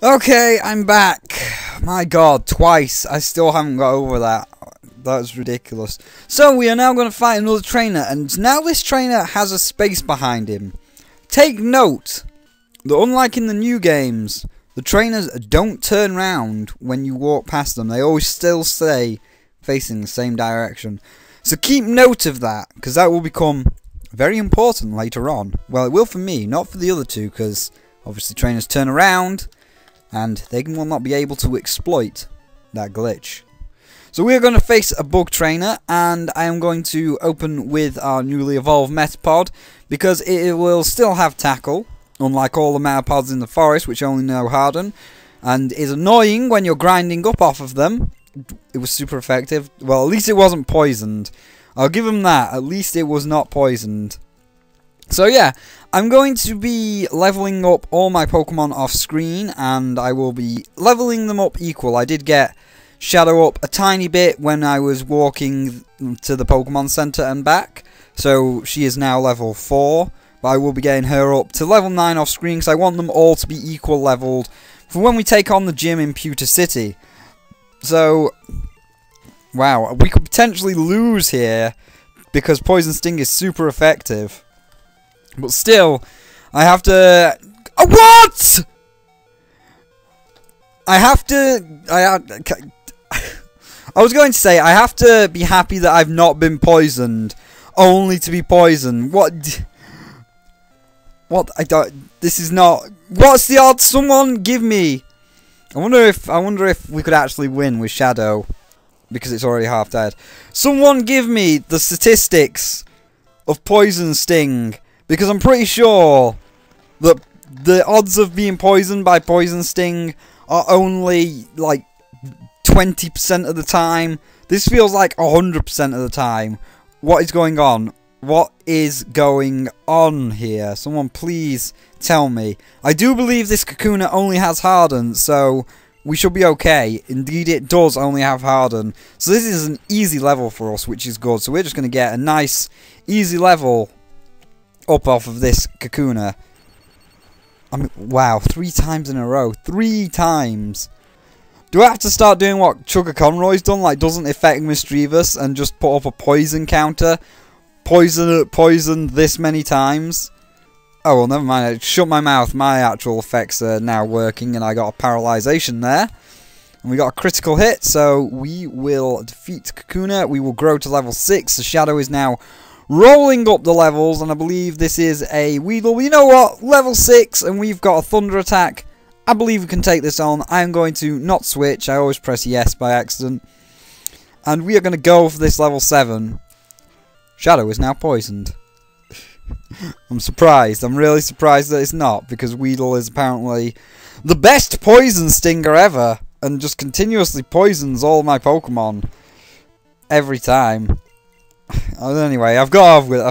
Okay, I'm back. My god, twice. I still haven't got over that. That's ridiculous. So we are now going to fight another trainer, and now this trainer has a space behind him. Take note that unlike in the new games, the trainers don't turn round when you walk past them. They always still stay facing the same direction. So keep note of that, because that will become very important later on. Well, it will for me, not for the other two, because obviously trainers turn around and they will not be able to exploit that glitch. So we are going to face a bug trainer, and I am going to open with our newly evolved Metapod, because it will still have tackle, unlike all the Metapods in the forest, which only know harden, and is annoying when you're grinding up off of them. It was super effective. Well, at least it wasn't poisoned. I'll give them that. At least it was not poisoned. So yeah, I'm going to be leveling up all my Pokemon off screen, and I will be leveling them up equal. I did get Shadow up a tiny bit when I was walking to the Pokemon Center and back, so she is now level 4, but I will be getting her up to level 9 off screen because I want them all to be equal leveled for when we take on the gym in Pewter City. So, wow, we could potentially lose here because Poison Sting is super effective. But still, I have to... what?! I was going to say, I have to be happy that I've not been poisoned, only to be poisoned. What? I don't... This is not... What's the odds? Someone give me... I wonder if we could actually win with Shadow, because it's already half dead. Someone give me the statistics of Poison Sting, because I'm pretty sure that the odds of being poisoned by Poison Sting are only like 20% of the time. This feels like 100% of the time. What is going on? What is going on here? Someone please tell me. I do believe this Kakuna only has Harden, so we should be okay. Indeed it does only have Harden. So this is an easy level for us, which is good. So we're just going to get a nice, easy level up off of this Kakuna. I mean, wow, 3 times in a row. 3 times. Do I have to start doing what Chugga Conroy's done? Like, doesn't affect Mischievous and just put up a poison counter? Poisoned this many times? Oh, well, never mind. I shut my mouth. My actual effects are now working, and I got a paralyzation there. And we got a critical hit, so we will defeat Kakuna. We will grow to level 6. The Shadow is now rolling up the levels, and I believe this is a Weedle. You know what? Level 6, and we've got a Thunder Attack. I believe we can take this on. I'm going to not switch. I always press yes by accident. And we are going to go for this level 7. Shadow is now poisoned. I'm surprised. I'm really surprised that it's not, because Weedle is apparently the best poison stinger ever, and just continuously poisons all my Pokemon every time. Anyway, I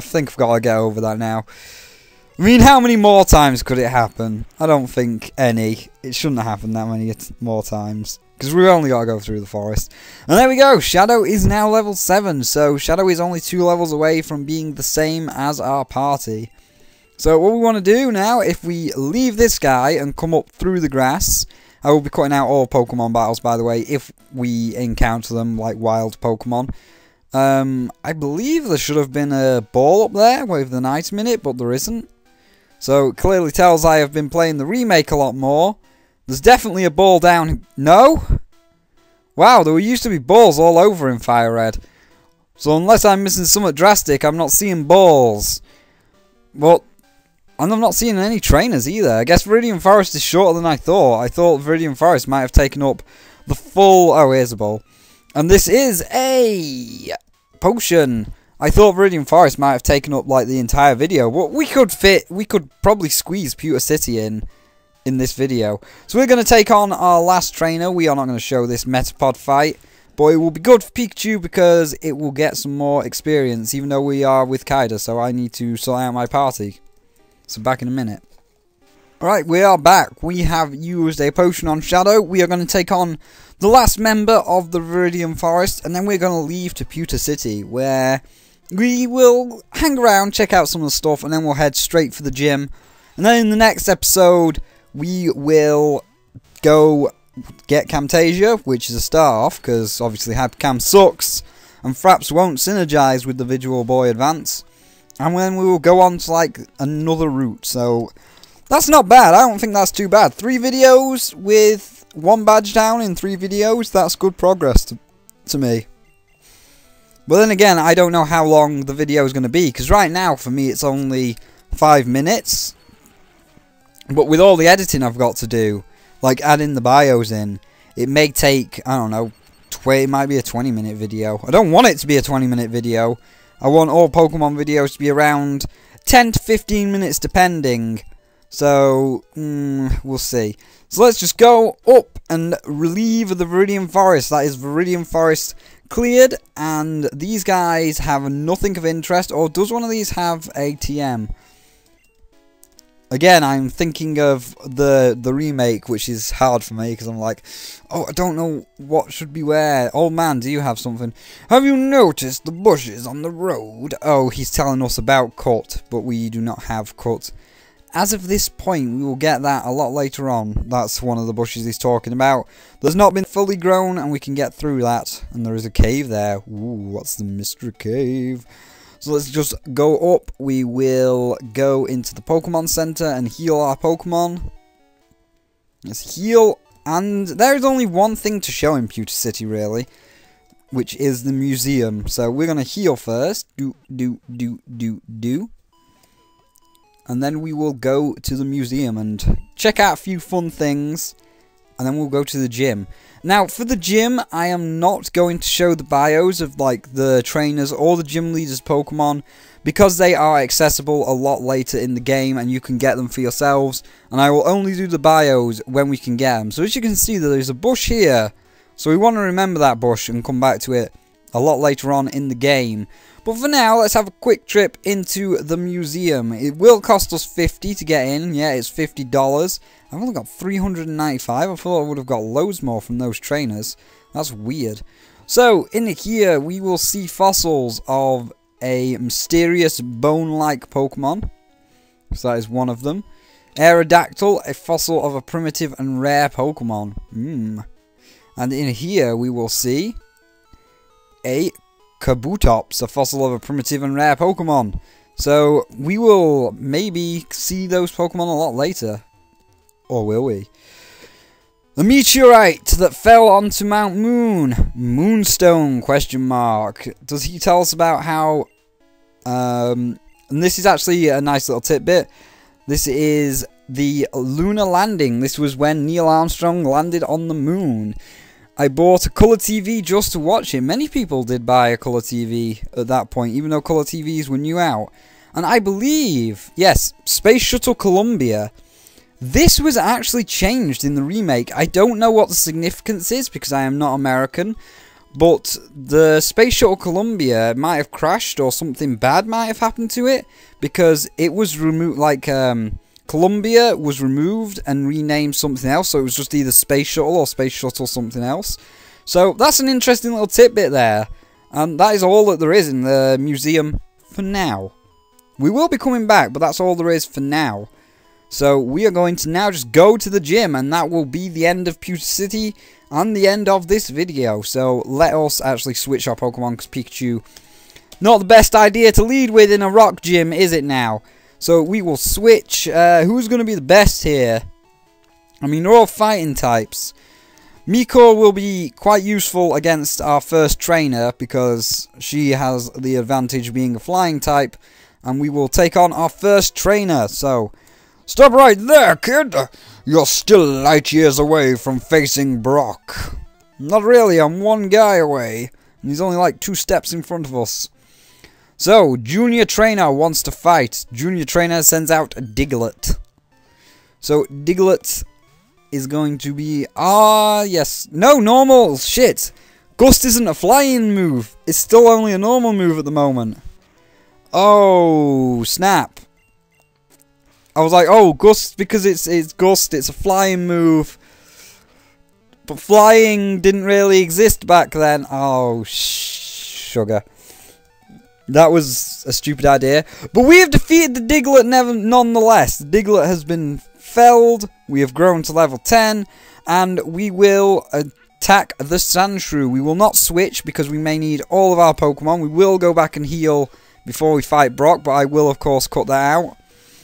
think I've got to get over that now. I mean, how many more times could it happen? I don't think any. It shouldn't have happened that many more times, because we've only got to go through the forest. And there we go. Shadow is now level 7. So Shadow is only 2 levels away from being the same as our party. So what we want to do now, if we leave this guy and come up through the grass, I will be cutting out all Pokemon battles, by the way, if we encounter them like wild Pokemon. I believe there should have been a ball up there with the item in it, but there isn't. So it clearly tells I have been playing the remake a lot more. There's definitely a ball down... No? Wow, there used to be balls all over in Fire Red. So unless I'm missing something drastic, I'm not seeing balls. But... and I'm not seeing any trainers either. I guess Viridian Forest is shorter than I thought. I thought Viridian Forest might have taken up the full... oh, here's a ball. And this is a... potion. I thought Viridian Forest might have taken up like the entire video, but we could probably squeeze Pewter City in this video. So we're going to take on our last trainer. We are not going to show this Metapod fight, but it will be good for Pikachu because it will get some more experience, even though we are with Kaida, so I need to sort out my party. So back in a minute. Alright, we are back. We have used a potion on Shadow. We are going to take on the last member of the Viridian Forest, and then we're going to leave to Pewter City, where we will hang around, check out some of the stuff, and then we'll head straight for the gym. And then in the next episode, we will go get Camtasia, which is a start off, because obviously Hypercam sucks, and Fraps won't synergize with the Visual Boy Advance. And then we will go on to like another route. So that's not bad. I don't think that's too bad. 3 videos with 1 badge down in 3 videos. That's good progress to me. But then again, I don't know how long the video is going to be, because right now for me it's only 5 minutes. But with all the editing I've got to do, like adding the bios in, it may take, I don't know, it might be a 20-minute video. I don't want it to be a 20-minute video. I want all Pokemon videos to be around 10 to 15 minutes depending. So, we'll see. So let's just go up and relieve the Viridian Forest. That is Viridian Forest cleared. And these guys have nothing of interest. Or does one of these have a TM? Again, I'm thinking of the remake, which is hard for me, because I'm like, oh, I don't know what should be where. Old man, do you have something? Have you noticed the bushes on the road? Oh, he's telling us about cut, but we do not have cut. As of this point, we will get that a lot later on. That's one of the bushes he's talking about. There's not been fully grown, and we can get through that. And there is a cave there. Ooh, what's the mystery cave? So let's just go up. We will go into the Pokemon Center and heal our Pokemon. Let's heal. And there is only one thing to show in Pewter City, really, which is the museum. So we're going to heal first. And then we will go to the museum and check out a few fun things. And then we'll go to the gym. Now, for the gym, I am not going to show the bios of, like, the trainers or the gym leaders' Pokemon, because they are accessible a lot later in the game, and you can get them for yourselves, and I will only do the bios when we can get them. So as you can see, there's a bush here, so we want to remember that bush and come back to it a lot later on in the game. But for now, let's have a quick trip into the museum. It will cost us $50 to get in. Yeah, it's $50. I've only got 395. I thought I would have got loads more from those trainers. That's weird. So, in here, we will see fossils of a mysterious bone-like Pokemon. So that is one of them. Aerodactyl, a fossil of a primitive and rare Pokemon. And in here, we will see a Kabutops, a fossil of a primitive and rare Pokemon. So, we will maybe see those Pokemon a lot later. Or will we? The meteorite that fell onto Mount Moon. Moonstone, question mark. Does he tell us about how... and this is actually a nice little tidbit. This is the lunar landing. This was when Neil Armstrong landed on the moon. I bought a colour TV just to watch it. Many people did buy a colour TV at that point, even though colour TVs were new out. And I believe, yes, Space Shuttle Columbia, this was actually changed in the remake. I don't know what the significance is, because I am not American, but the Space Shuttle Columbia might have crashed, or something bad might have happened to it, because it was removed, like, Columbia was removed and renamed something else, so it was just either Space Shuttle or Space Shuttle something else. So that's an interesting little tidbit there, and that is all that there is in the museum for now. We will be coming back, but that's all there is for now. So we are going to now just go to the gym, and that will be the end of Pewter City and the end of this video. So let us actually switch our Pokemon, because Pikachu, not the best idea to lead with in a rock gym, is it now? So we will switch. Who's going to be the best here? I mean, they're all fighting types. Miko will be quite useful against our first trainer, because she has the advantage being a flying type. And we will take on our first trainer. So, stop right there, kid. You're still light years away from facing Brock. Not really, I'm one guy away. And he's only like 2 steps in front of us. So, Junior Trainer wants to fight. Junior Trainer sends out a Diglett. So, Diglett is going to be... yes. No, normal. Shit. Gust isn't a flying move. It's still only a normal move at the moment. Oh, snap. I was like, oh, Gust, because it's Gust, it's a flying move. But flying didn't really exist back then. Oh, sugar. That was a stupid idea. But we have defeated the Diglett nonetheless. The Diglett has been felled. We have grown to level 10. And we will attack the Sandshrew. We will not switch because we may need all of our Pokemon. We will go back and heal before we fight Brock, but I will, of course, cut that out.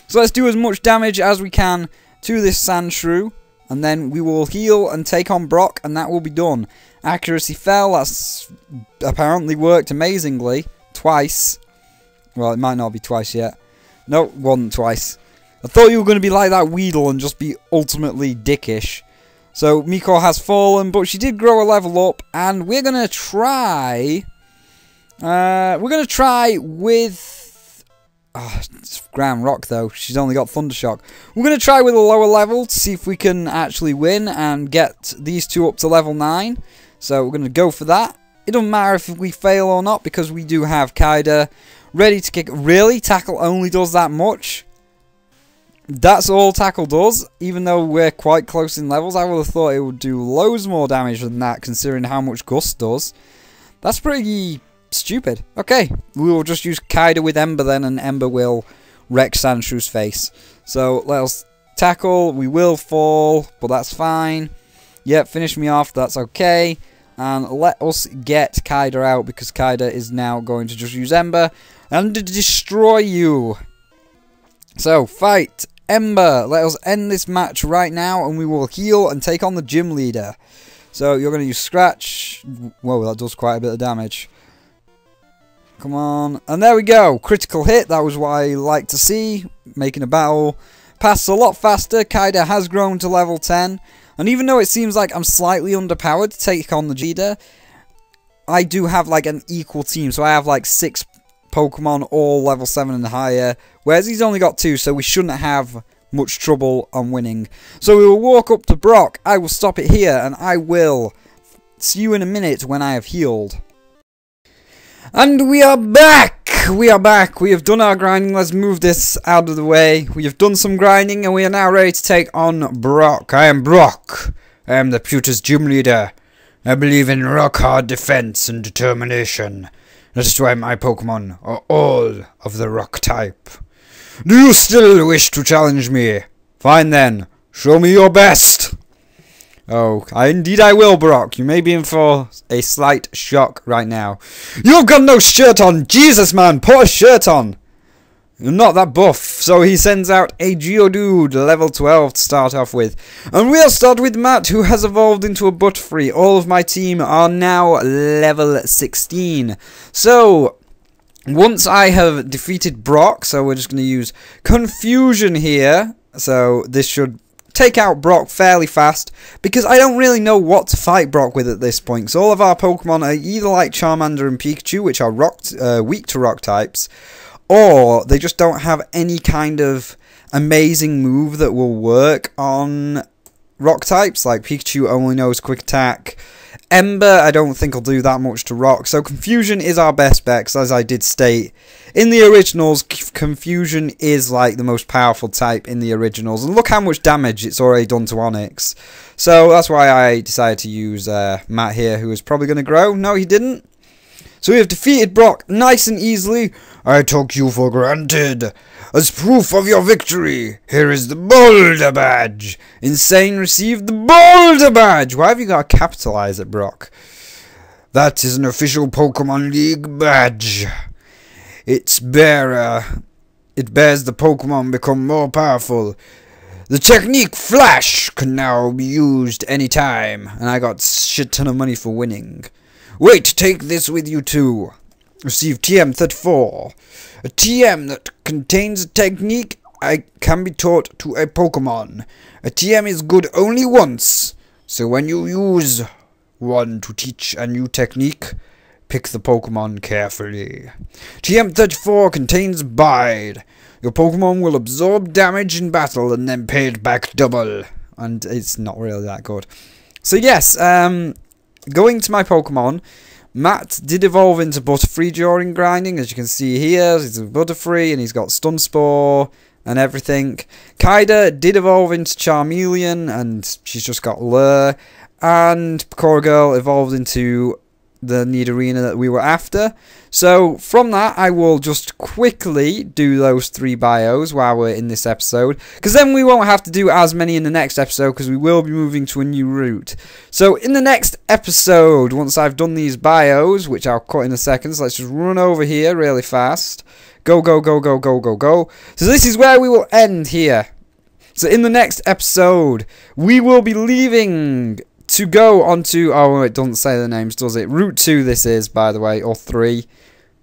So let's do as much damage as we can to this Sandshrew. And then we will heal and take on Brock, and that will be done. Accuracy fell. That's apparently worked amazingly. Twice. Well, it might not be twice yet. No, it wasn't twice. I thought you were going to be like that Weedle and just be ultimately dickish. So, Miko has fallen, but she did grow a level up, and we're going to try... with... it's Ground Rock, though. She's only got Thundershock. We're going to try with a lower level to see if we can actually win and get these two up to level 9. So, we're going to go for that. It doesn't matter if we fail or not, because we do have Kaida ready to kick. Really? Tackle only does that much? That's all Tackle does, even though we're quite close in levels. I would have thought it would do loads more damage than that, considering how much Gust does. That's pretty stupid. Okay, we will just use Kaida with Ember then, and Ember will wreck Sandshrew's face. So, let us tackle. We will fall, but that's fine. Yep, finish me off. That's okay. And let us get Kaida out, because Kaida is now going to just use Ember and destroy you. So, fight. Ember, let us end this match right now, and we will heal and take on the gym leader. So, you're going to use Scratch. Whoa, that does quite a bit of damage. Come on. And there we go. Critical hit. That was what I like to see. Making a battle pass a lot faster. Kaida has grown to level 10. And even though it seems like I'm slightly underpowered to take on the leader, I do have like an equal team. So, I have like 6 Pokemon all level 7 and higher, whereas he's only got 2, so we shouldn't have much trouble on winning. So we will walk up to Brock. I will stop it here, and I will see you in a minute when I have healed. And we are back! We are back. We have done our grinding. Let's move this out of the way. We have done some grinding, and we are now ready to take on Brock. I am Brock. I am the Pewter's gym leader. I believe in rock-hard defense and determination. That is why my Pokemon are all of the rock type. Do you still wish to challenge me? Fine then, show me your best. Oh, indeed I will, Brock. You may be in for a slight shock right now. You've got no shirt on! Jesus, man, put a shirt on! You're not that buff, so he sends out a Geodude, level 12 to start off with. And we'll start with Matt, who has evolved into a Butterfree. All of my team are now level 16. So, once I have defeated Brock, so we're just going to use Confusion here. So, this should take out Brock fairly fast, because I don't really know what to fight Brock with at this point. So, all of our Pokemon are either like Charmander and Pikachu, which are weak to rock types, or they just don't have any kind of amazing move that will work on rock types. Like Pikachu only knows quick attack. Ember, I don't think will do that much to rock. So Confusion is our best bet, because as I did state in the originals, Confusion is like the most powerful type in the originals. And look how much damage it's already done to Onix. So that's why I decided to use Matt here, who is probably going to grow. No, he didn't. So we have defeated Brock nice and easily. I took you for granted. As proof of your victory, here is the Boulder Badge. Insane received the Boulder Badge. Why have you got to capitalize it, Brock? That is an official Pokemon League badge. It bears the Pokemon become more powerful. The technique Flash can now be used anytime. And I got shit ton of money for winning. Wait, take this with you too. Receive TM34. A TM that contains a technique can be taught to a Pokemon. A TM is good only once, so when you use one to teach a new technique, pick the Pokemon carefully. TM34 contains Bide. Your Pokemon will absorb damage in battle and then pay it back double. And it's not really that good. So yes, going to my Pokemon, Matt did evolve into Butterfree during grinding, as you can see here. He's a Butterfree and he's got Stun Spore and everything. Kaida did evolve into Charmeleon and she's just got Lure. And Pokora Girl evolved into the Nidorina that we were after. So from that, I will just quickly do those 3 bios while we're in this episode, because then we won't have to do as many in the next episode, because we will be moving to a new route. So in the next episode, once I've done these bios, which I'll cut in a second, so let's just run over here really fast. Go, go, go, go, go, go, go. So this is where we will end here. So in the next episode, we will be leaving to go onto, oh, it doesn't say the names, does it? Route 2 this is, by the way, or 3.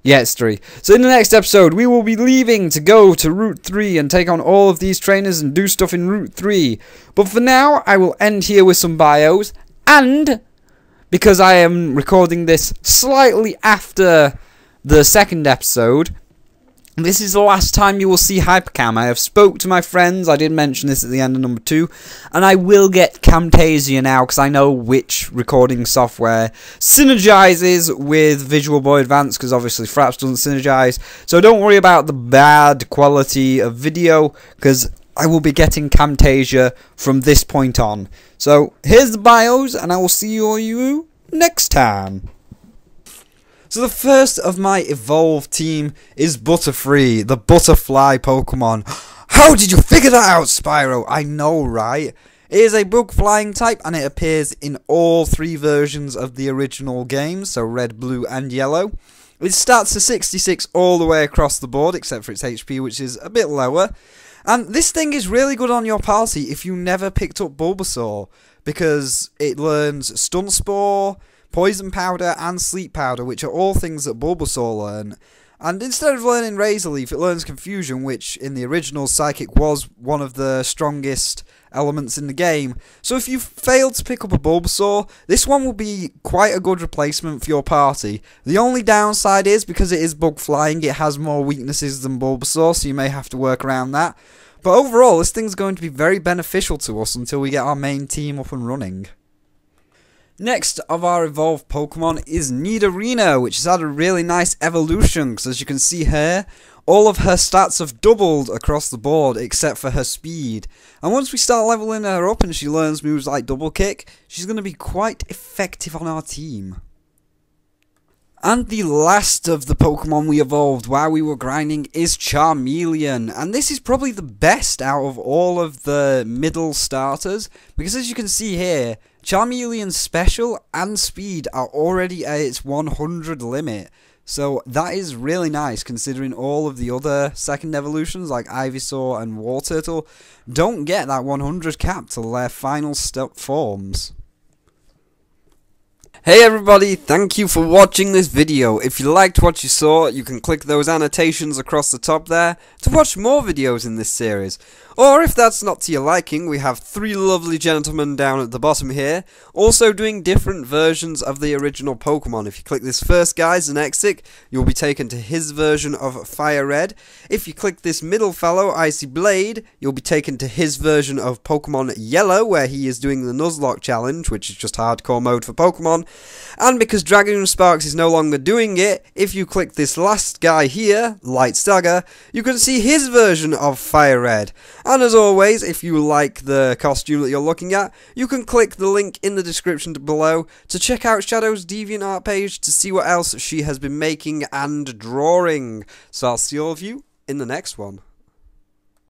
Yeah, it's 3. So in the next episode, we will be leaving to go to Route 3 and take on all of these trainers and do stuff in Route 3. But for now, I will end here with some bios, and because I am recording this slightly after the second episode, this is the last time you will see Hypercam. I have spoke to my friends, I did mention this at the end of number 2, and I will get Camtasia now, because I know which recording software synergizes with Visual Boy Advance, because obviously Fraps doesn't synergize, so don't worry about the bad quality of video, because I will be getting Camtasia from this point on. So, here's the bios, and I will see you next time. So the first of my evolved team is Butterfree, the butterfly Pokemon. How did you figure that out, Spyro? I know, right? It is a bug flying type, and it appears in all 3 versions of the original games, so red, blue and yellow. It starts to 66 all the way across the board, except for its HP, which is a bit lower. And this thing is really good on your party if you never picked up Bulbasaur, because it learns Stun Spore, Poison Powder and Sleep Powder, which are all things that Bulbasaur learn. And instead of learning Razor Leaf, it learns Confusion, which in the original Psychic was one of the strongest elements in the game. So if you failed to pick up a Bulbasaur, this one will be quite a good replacement for your party. The only downside is, because it is bug flying, it has more weaknesses than Bulbasaur, so you may have to work around that. But overall, this thing's going to be very beneficial to us until we get our main team up and running. Next of our evolved Pokemon is Nidorina, which has had a really nice evolution, because as you can see here, all of her stats have doubled across the board except for her speed. And once we start leveling her up and she learns moves like Double Kick, she's going to be quite effective on our team. And the last of the Pokemon we evolved while we were grinding is Charmeleon, and this is probably the best out of all of the middle starters, because as you can see here, Charmeleon's special and speed are already at its 100 limit, so that is really nice considering all of the other second evolutions like Ivysaur and Wartortle don't get that 100 cap till their final forms. Hey everybody, thank you for watching this video. If you liked what you saw, you can click those annotations across the top there to watch more videos in this series. Or if that's not to your liking, we have 3 lovely gentlemen down at the bottom here, also doing different versions of the original Pokemon. If you click this first guy, Zenexic, you'll be taken to his version of Fire Red. If you click this middle fellow, Icy Blade, you'll be taken to his version of Pokemon Yellow, where he is doing the Nuzlocke challenge, which is just hardcore mode for Pokemon. And because Dragoon Sparks is no longer doing it, if you click this last guy here, Light Stagger, you can see his version of Fire Red. And as always, if you like the costume that you're looking at, you can click the link in the description below to check out Shadow's DeviantArt page to see what else she has been making and drawing. So I'll see all of you in the next one.